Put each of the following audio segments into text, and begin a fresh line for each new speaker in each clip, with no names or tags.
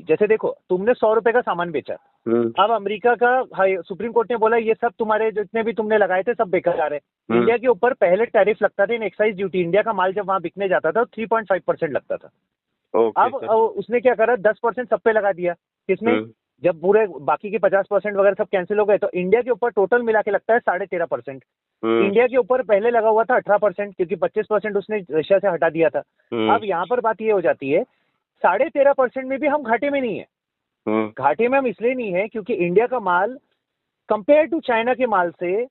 जैसे देखो तुमने 100 रुपए का सामान बेचा, अब अमेरिका का सुप्रीम कोर्ट ने बोला ये सब तुम्हारे जितने भी तुमने लगाए थे सब बेकार है। इंडिया के ऊपर पहले टैरिफ लगता था इन एक्साइज ड्यूटी, इंडिया का माल जब वहां बिकने जाता था 3.5% लगता था। अब उसने क्या करा 10% सब पे लगा दिया। किसमें? जब पूरे बाकी के 50% वगैरह सब कैंसिल हो गए तो इंडिया के ऊपर टोटल मिला के लगता है 13.5%। इंडिया के ऊपर पहले लगा हुआ था 18% क्योंकि 25% उसने रशिया से हटा दिया था। अब यहाँ पर बात ये हो जाती है 13.5% में भी हम घाटे में नहीं है। घाटे में हम इसलिए नहीं है क्योंकि इंडिया का माल कंपेयर टू चाइना के माल से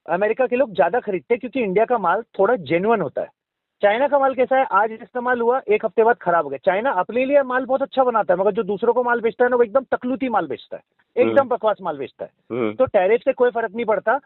अमेरिका के लोग ज्यादा खरीदते हैं क्योंकि इंडिया का माल थोड़ा जेन्युइन होता है। चाइना का माल कैसा है, आज इस्तेमाल हुआ एक हफ्ते बाद खराब हो गया। चाइना अपने लिए माल बहुत अच्छा बनाता है मगर जो दूसरों को माल बेचता है ना वो एकदम तकलूती माल बेचता है, एकदम बकवास माल बेचता है। तो टैरिफ से कोई फर्क नहीं पड़ता।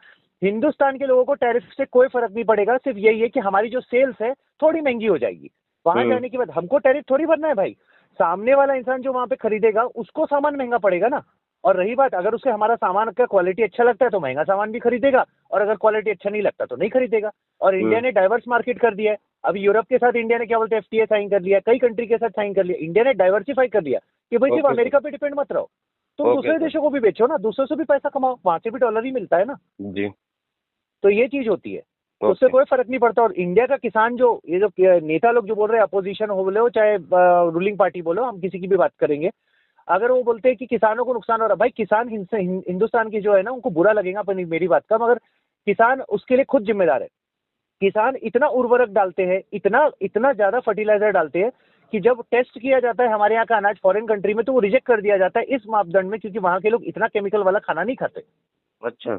हिंदुस्तान के लोगों को टैरिफ से कोई फर्क नहीं पड़ेगा, सिर्फ यही है कि हमारी जो सेल्स है थोड़ी महंगी हो जाएगी। वहां जाने के बाद हमको टैरिफ थोड़ी भरना है भाई, सामने वाला इंसान जो वहां पे खरीदेगा उसको सामान महंगा पड़ेगा ना। और रही बात अगर उसे हमारा सामान का क्वालिटी अच्छा लगता है तो महंगा सामान भी खरीदेगा, और अगर क्वालिटी अच्छा नहीं लगता तो नहीं खरीदेगा। और इंडिया ने डाइवर्स मार्केट कर दिया है। अभी यूरोप के साथ इंडिया ने क्या बोलते हैं एफटीए साइन कर लिया, कई कंट्री के साथ साइन कर लिया। इंडिया ने डाइवर्सिफाई कर दिया कि भाई सिर्फ अमेरिका पे डिपेंड मत रहो, तुम दूसरे देशों को भी बेचो ना, दूसरों से भी पैसा कमाओ, वहां से भी डॉलर ही मिलता है ना
जी।
तो ये चीज होती है, उससे कोई फर्क नहीं पड़ता। और इंडिया का किसान जो ये जो नेता लोग जो बोल रहे हैं अपोजिशन हो बोले हो चाहे रूलिंग पार्टी बोलो, हम किसी की भी बात करेंगे, अगर वो बोलते हैं कि किसानों को नुकसान हो रहा है, भाई किसान हिंदुस्तान की जो है ना उनको बुरा लगेगा पर मेरी बात का, मगर किसान उसके लिए खुद जिम्मेदार है। किसान इतना उर्वरक डालते हैं, इतना ज्यादा फर्टिलाइजर डालते हैं कि जब टेस्ट किया जाता है हमारे यहाँ का अनाज फॉरेन कंट्री में तो वो रिजेक्ट कर दिया जाता है इस मापदंड में क्योंकि वहां के लोग इतना केमिकल वाला खाना नहीं खाते।
अच्छा।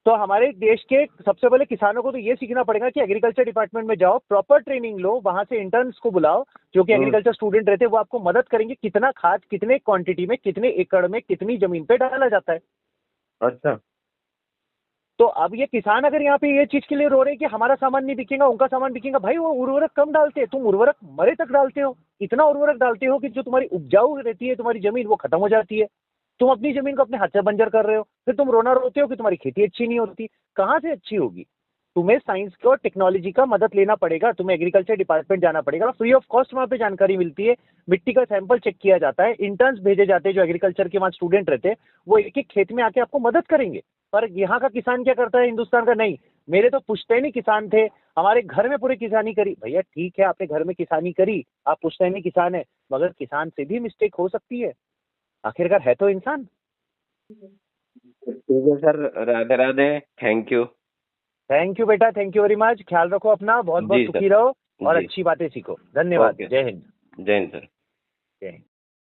तो हमारे देश के सबसे पहले किसानों को तो ये सीखना पड़ेगा कि एग्रीकल्चर डिपार्टमेंट में जाओ, प्रॉपर ट्रेनिंग लो, वहां से इंटर्न्स को बुलाओ जो कि एग्रीकल्चर स्टूडेंट रहते हैं, वो आपको मदद करेंगे कितना खाद कितने क्वांटिटी में कितने एकड़ में कितनी जमीन पे डाला जाता है।
अच्छा।
तो अब ये किसान अगर यहाँ पे ये चीज के लिए रो रहे हैं कि हमारा सामान नहीं बिकेगा उनका सामान बिकेगा, भाई वो उर्वरक कम डालते हैं, तुम उर्वरक मरे तक डालते हो, इतना उर्वरक डालते हो कि जो तुम्हारी उपजाऊ रहती है तुम्हारी जमीन वो खत्म हो जाती है, तुम अपनी जमीन को अपने हाथ से बंजर कर रहे हो, फिर तुम रोना रोते हो कि तुम्हारी खेती अच्छी नहीं होती। कहाँ से अच्छी होगी? तुम्हें साइंस और टेक्नोलॉजी का मदद लेना पड़ेगा, तुम्हें एग्रीकल्चर डिपार्टमेंट जाना पड़ेगा, फ्री ऑफ कॉस्ट वहां पे जानकारी मिलती है, मिट्टी का सैंपल चेक किया जाता है, इंटर्न्स भेजे जाते हैं जो एग्रीकल्चर के वहां स्टूडेंट रहते हैं, वो एक एक खेत में आके आपको मदद करेंगे। पर यहाँ का किसान क्या करता है हिंदुस्तान का, नहीं मेरे तो पुश्तैनी किसान थे, हमारे घर में पूरी किसानी करी। भैया ठीक है आपने घर में किसानी करी, आप पुश्तैनी किसान है, मगर किसान से भी मिस्टेक हो सकती है, आखिरकार है तो इंसान।
ठीक है sir, Radhe Radhe, thank you.
Thank you बेटा, थैंक यू वेरी मच, ख्याल रखो अपना, बहुत बहुत सुखी रहो और अच्छी बातें सीखो। धन्यवाद। जय हिंद।
जय हिंद सर।
जय हिंद।